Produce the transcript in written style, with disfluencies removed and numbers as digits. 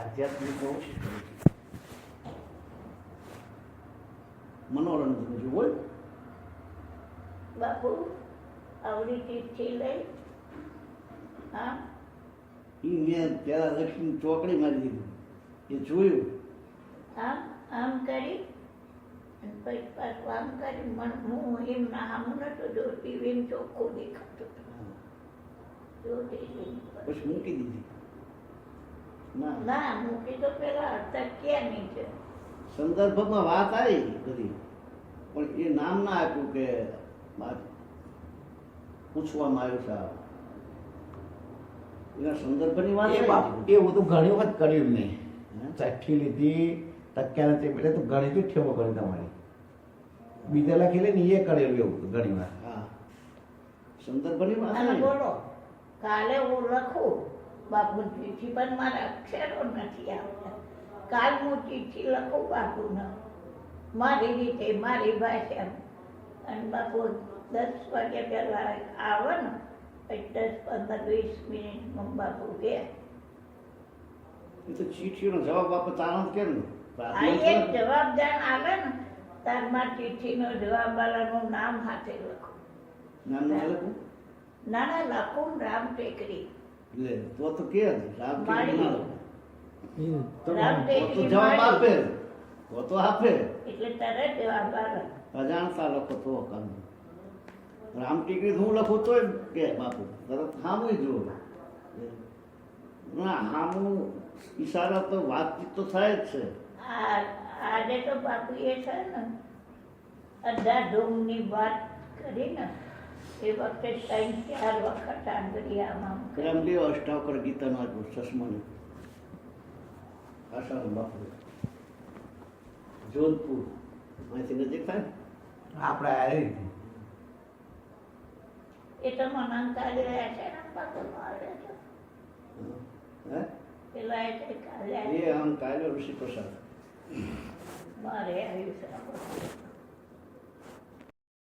આધ્યાત્મિક ઓછી કરે છે. મનોરંજન બીજું બોલ. બાપુ આવડી ચીઠી લઈ હા એ મેં પેલા લક્ષ્મી ચોકડી મારી દીધી, એ જોયું. આમ આમ કરી અને પછી પાછું આમ કરી હું એમ ના આમ નતો જોતી એમ ચોખ્ખું દેખાતું જોતી પછી મૂકી દીધી. ના ના મૂકી તો પેલા તકિયાની છે. સંદર્ભમાં વાત આવી બધી, પણ એ નામ ના આપ્યું કે પૂછવામાં આવ્યું છે આ. એના સંદર્ભની વાત એ બાપ આવી. એવું તો ઘણી વખત કર્યું મેં. હે? ચઠ્ઠી લીધી તક્યા નથી એટલે તો ઘણી જ ઠેવો કરી તમારી બીજા લખી લે ને એ કરેલું એવું ઘણી વાર. હા, સંદર્ભની વાત અને આવી. બોલો કાલે હું લખું બાપુ ચીઠી પણ મારા અક્ષરો નથી આવતા. કાલ હું ચીઠી લખું બાપુને મારી રીતે મારી ભાષામાં, અને બાપુ 10 વાગ્યા પહેલા આવે ને પછી 10-15-20 મિનિટમાં બાપુ કે એ તો ચીઠીનો જવાબ આપે તારણ કેમ ને? આ એક જવાબ જાણ આવે ને તારમાં ચીઠીનો જવાબ વાળાનું નામ હાથે લખું. નામ ના લખું નાના લખું રામ ટેકરી લે તો કે રામ મારી ના લખું. રામ તો ટેકરી જવાબ આપે, મારી. તો આપે. એટલે તરત જવાબ આવે. અજાણતા લખો તો કામ. રામ ટીકરી હું લખું તોય કે બાપુ તરત હામું જુઓ. ના હામું ઈશારા તો વાતચીત તો થાય જ છે. આજે તો બાપુ એ છે ને અડધા ધૂમની વાત કરી ને એ વખતે 3-4 વખત આંગળી આમ એમ લ્યો અષ્ટાવકર ગીતાનો આપ્યો ચશ્માને. આશારામ બાપુ જોધપુર અહીંથી નજીક થાય ને? આપણે આ રીતે એ તો મને કાલે રહ્યા છે ને બાપુ મારે છે હે? પેલા એ કાલે એ આમ કાયલો ઋષિ પ્રસાદ. મારે આવ્યું છે